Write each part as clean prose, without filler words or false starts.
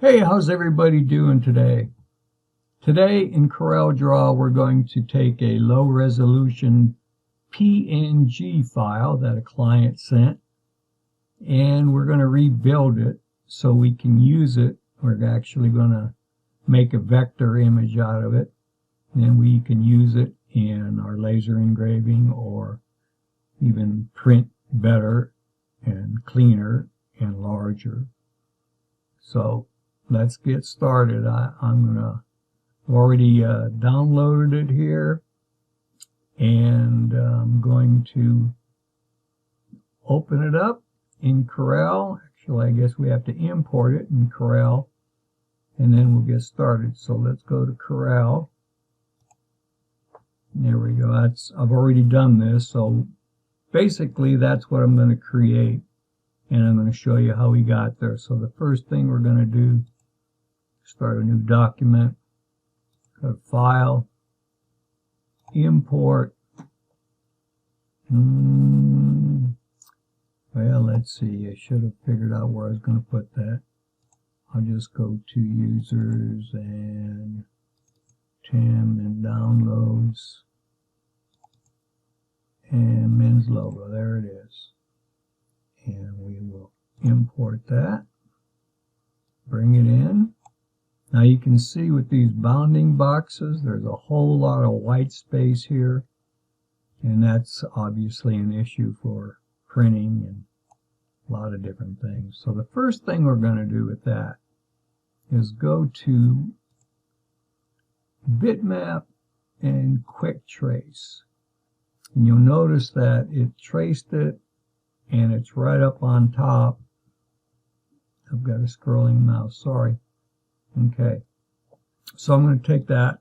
Hey, how's everybody doing today? Today in CorelDRAW we're going to take a low resolution PNG file that a client sent and we're going to rebuild it so we can use it. We're actually going to make a vector image out of it, and then we can use it in our laser engraving or even print better and cleaner and larger. So let's get started. I've already downloaded it here, and I'm going to open it up in Corel. Actually, I guess we have to import it in Corel, and then we'll get started. So let's go to Corel. There we go. I've already done this, so basically that's what I'm going to create, and I'm going to show you how we got there. So the first thing we're going to do, start a new document, go to File, Import. Well, let's see, I should have figured out where I was going to put that. I'll just go to Users and Tim and Downloads and Men's Logo. There it is. And we will import that, bring it in. Now you can see with these bounding boxes, there's a whole lot of white space here, and that's obviously an issue for printing and a lot of different things. So the first thing we're going to do with that is go to Bitmap and Quick Trace. And you'll notice that it traced it, and it's right up on top. I've got a scrolling mouse, sorry. Okay, so I'm going to take that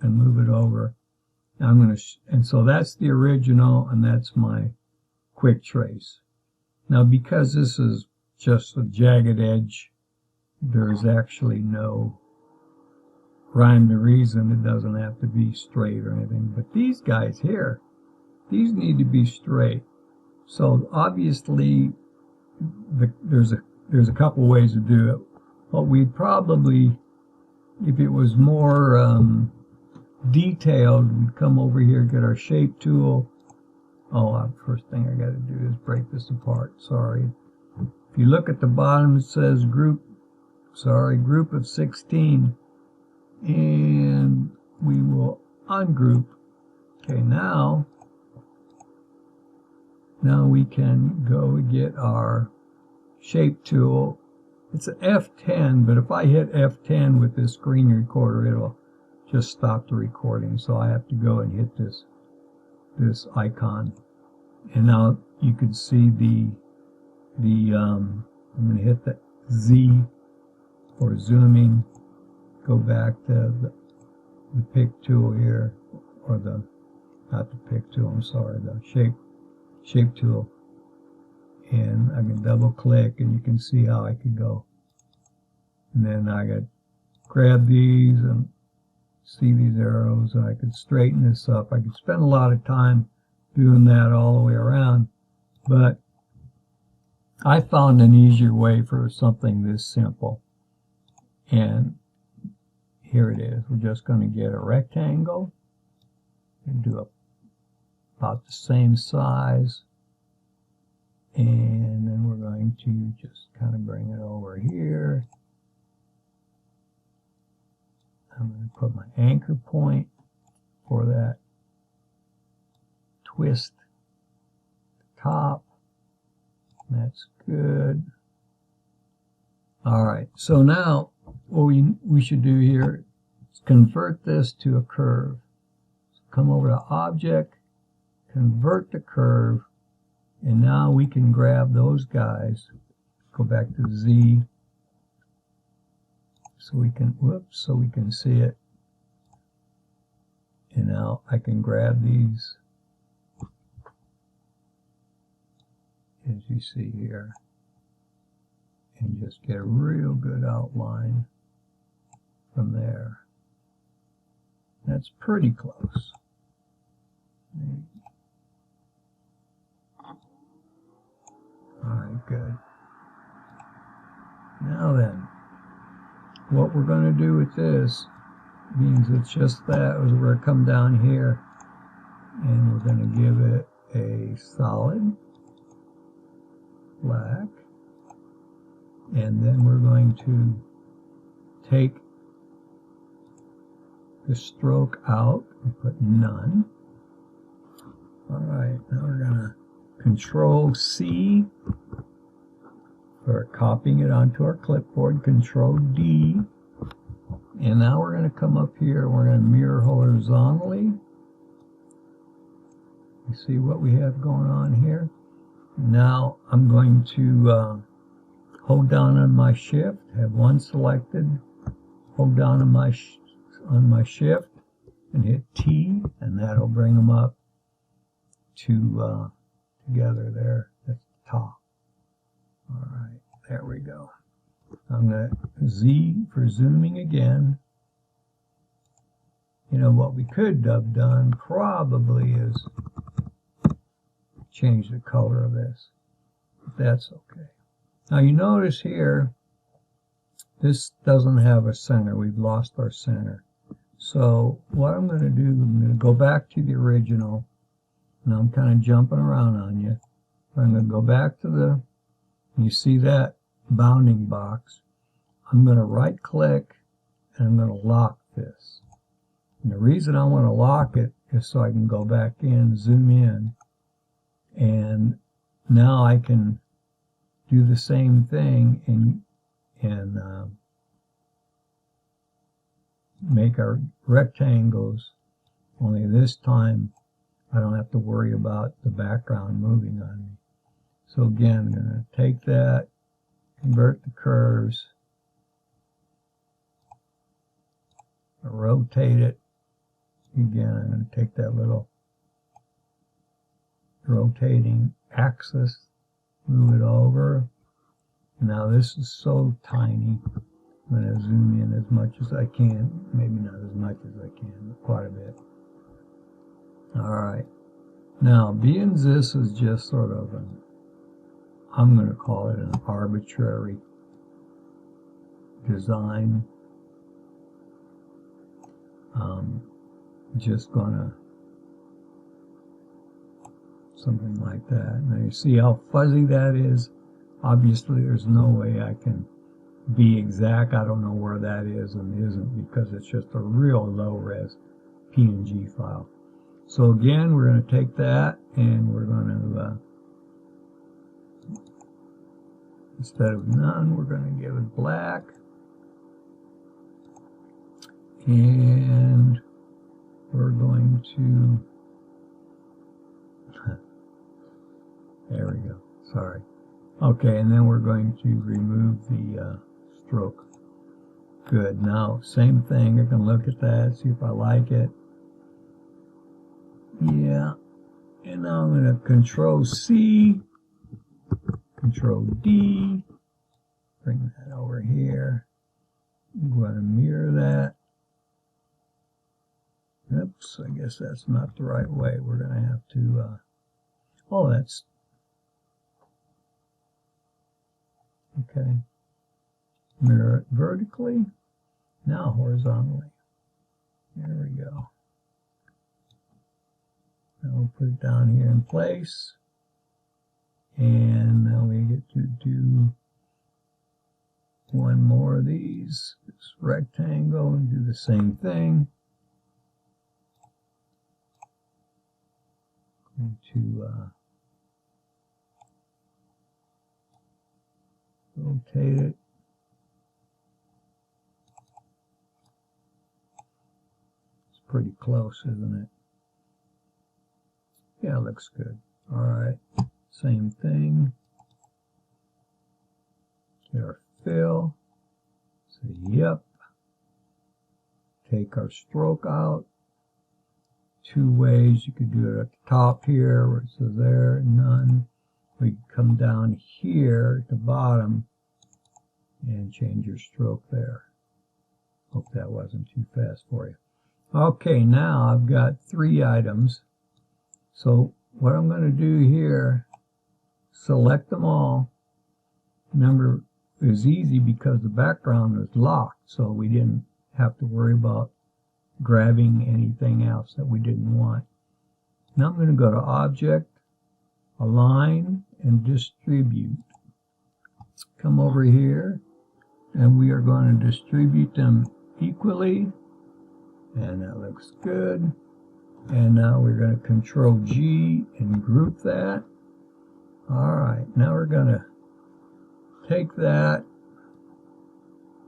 and move it over. And so that's the original, and that's my quick trace. Now, because this is just a jagged edge, there's actually no rhyme or reason. It doesn't have to be straight or anything. But these guys here, these need to be straight. So obviously, there's a couple ways to do it. But we'd probably, if it was more detailed, we'd come over here, get our shape tool. Oh, first thing I got to do is break this apart. Sorry. If you look at the bottom, it says group of 16. And we will ungroup. Okay, now we can go get our shape tool. It's an F10, but if I hit F10 with this screen recorder, it'll just stop the recording. So I have to go and hit this icon. And now you can see I'm going to hit the Z for zooming. Go back to the pick tool here, or not the pick tool, I'm sorry, the shape tool. And I can double click, and you can see how I could go. And then I could grab these and see these arrows, and I could straighten this up. I could spend a lot of time doing that all the way around, but I found an easier way for something this simple. And here it is. We're just going to get a rectangle and do about the same size. And then we're going to just kind of bring it over here. I'm going to put my anchor point for that twist at the top. That's good. All right, so now what we should do here is convert this to a curve. So come over to Object, convert to curve. And now we can grab those guys, go back to Z, so we can see it. And now I can grab these, as you see here, and just get a real good outline from there. That's pretty close. All right, good. Now then, what we're going to do with this means it's just that, is we're going to come down here and we're going to give it a solid black, and then we're going to take the stroke out and put none. Alright, now we're going to Control C for copying it onto our clipboard, Control D, and now we're going to come up here and we're going to mirror horizontally. You see what we have going on here? Now I'm going to hold down on my shift, have one selected, hold down on my shift and hit T, and that'll bring them up to together there at the top. Alright, there we go. I'm going to Z for zooming again. You know, what we could have done probably is change the color of this. But that's okay. Now you notice here, this doesn't have a center. We've lost our center. So what I'm going to do, I'm going to go back to the original. Now I'm kind of jumping around on you. I'm going to go back to the, you see that bounding box. I'm going to right click and I'm going to lock this. And the reason I want to lock it is so I can go back in, zoom in, and now I can do the same thing and make our rectangles, only this time I don't have to worry about the background moving on me. So again, I'm going to take that, convert the curves, rotate it. Again, I'm going to take that little rotating axis, move it over. Now this is so tiny. I'm going to zoom in as much as I can. Maybe not as much as I can, but quite a bit. Alright. Now, being this is just sort of an, I'm going to call it an arbitrary design. Just gonna something like that. Now you see how fuzzy that is. Obviously there's no way I can be exact. I don't know where that is and isn't, because it's just a real low res PNG file. So again, we're going to take that and we're going to instead of none, we're going to give it black, and we're going to there we go, sorry. Okay, and then we're going to remove the stroke. Good. Now, same thing. I can look at that, see if I like it. Yeah. And now I'm going to Control C, Control D, bring that over here. I'm going to mirror that. Oops, I guess that's not the right way. We're going to have to, oh, that's, okay. Mirror it vertically, now horizontally. There we go. Now we'll put it down here in place. And now we get to do one more of these, this rectangle, and do the same thing. Going to rotate it. It's pretty close, isn't it? Yeah, it looks good. All right, same thing. Get our fill. Say yep. Take our stroke out. Two ways. You could do it at the top here where it says there, none. We can come down here at the bottom and change your stroke there. Hope that wasn't too fast for you. Okay, now I've got 3 items. So what I'm going to do here, select them all. Remember, it was easy because the background was locked, so we didn't have to worry about grabbing anything else that we didn't want. Now I'm going to go to Object, Align, and Distribute. Come over here, and we are going to distribute them equally, and that looks good. And now we're going to Control G and group that. Alright, now we're going to take that,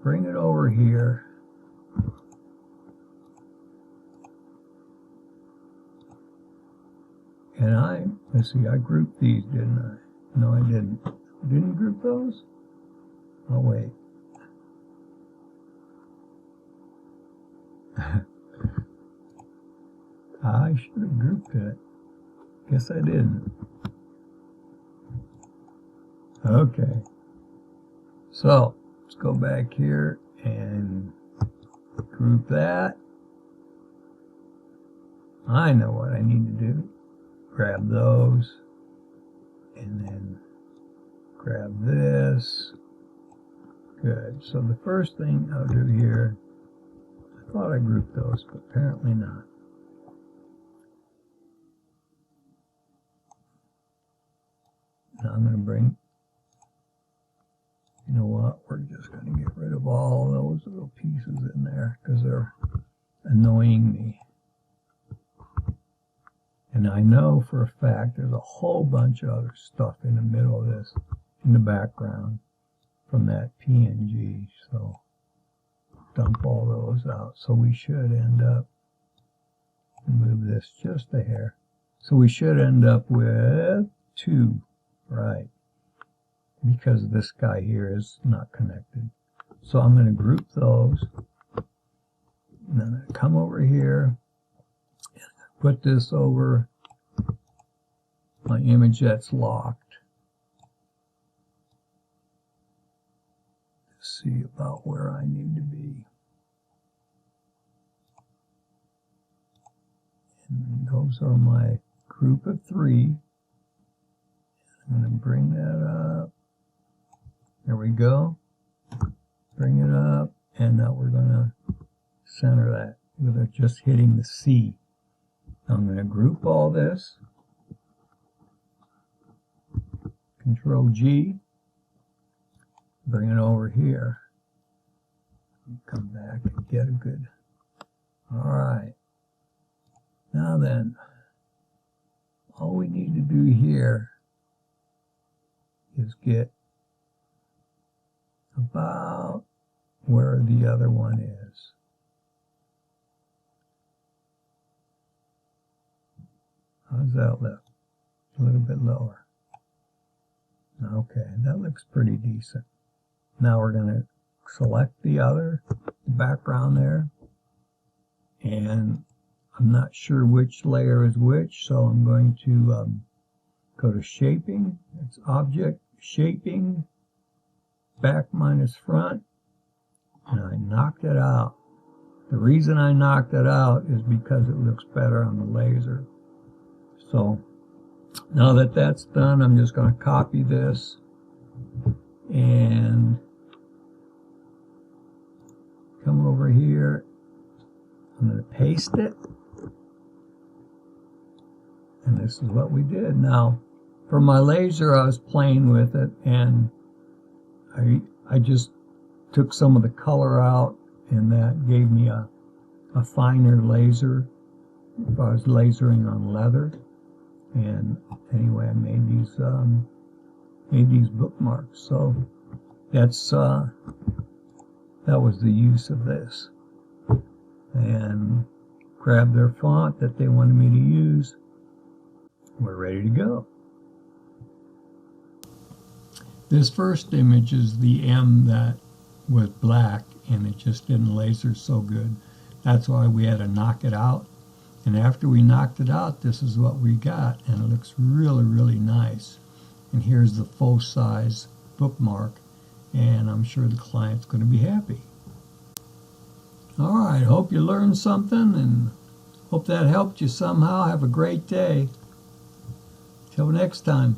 bring it over here, and let's see, I grouped these, didn't I? No, I didn't. Didn't group those? Oh, wait. I should have grouped it. Guess I didn't. Okay. So, let's go back here and group that. I know what I need to do. Grab those, and then grab this. Good. So the first thing I'll do here, I thought I grouped those, but apparently not. Now I'm going to bring, you know what, we're just going to get rid of all those little pieces in there because they're annoying me. And I know for a fact there's a whole bunch of other stuff in the middle of this, in the background, from that PNG. So dump all those out. So we should end up, move this just a hair. So we should end up with 2, right? Because this guy here is not connected. So I'm going to group those. And then I come over here. Put this over my image that's locked. See about where I need to be. And those are my group of 3. I'm going to bring that up. There we go. Bring it up. And now we're going to center that with just hitting the C. I'm going to group all this, Control G, bring it over here, come back and get a good, alright, now then, all we need to do here is get about where the other one is. How's that look? A little bit lower. Okay, that looks pretty decent. Now we're going to select the other background there. And I'm not sure which layer is which, so I'm going to go to Shaping. It's Object, Shaping, Back minus Front. And I knocked it out. The reason I knocked it out is because it looks better on the laser. So now that that's done, I'm just going to copy this and come over here. I'm going to paste it. And this is what we did. Now, for my laser, I was playing with it, and I just took some of the color out, and that gave me a finer laser if I was lasering on leather. And anyway, I made these bookmarks. So that's that was the use of this. And grab their font that they wanted me to use. We're ready to go. This first image is the M that was black, and it just didn't laser so good. That's why we had to knock it out. And after we knocked it out, this is what we got, and it looks really, really nice. And here's the full size bookmark, and I'm sure the client's going to be happy. All right, hope you learned something, and hope that helped you somehow. Have a great day. Till next time.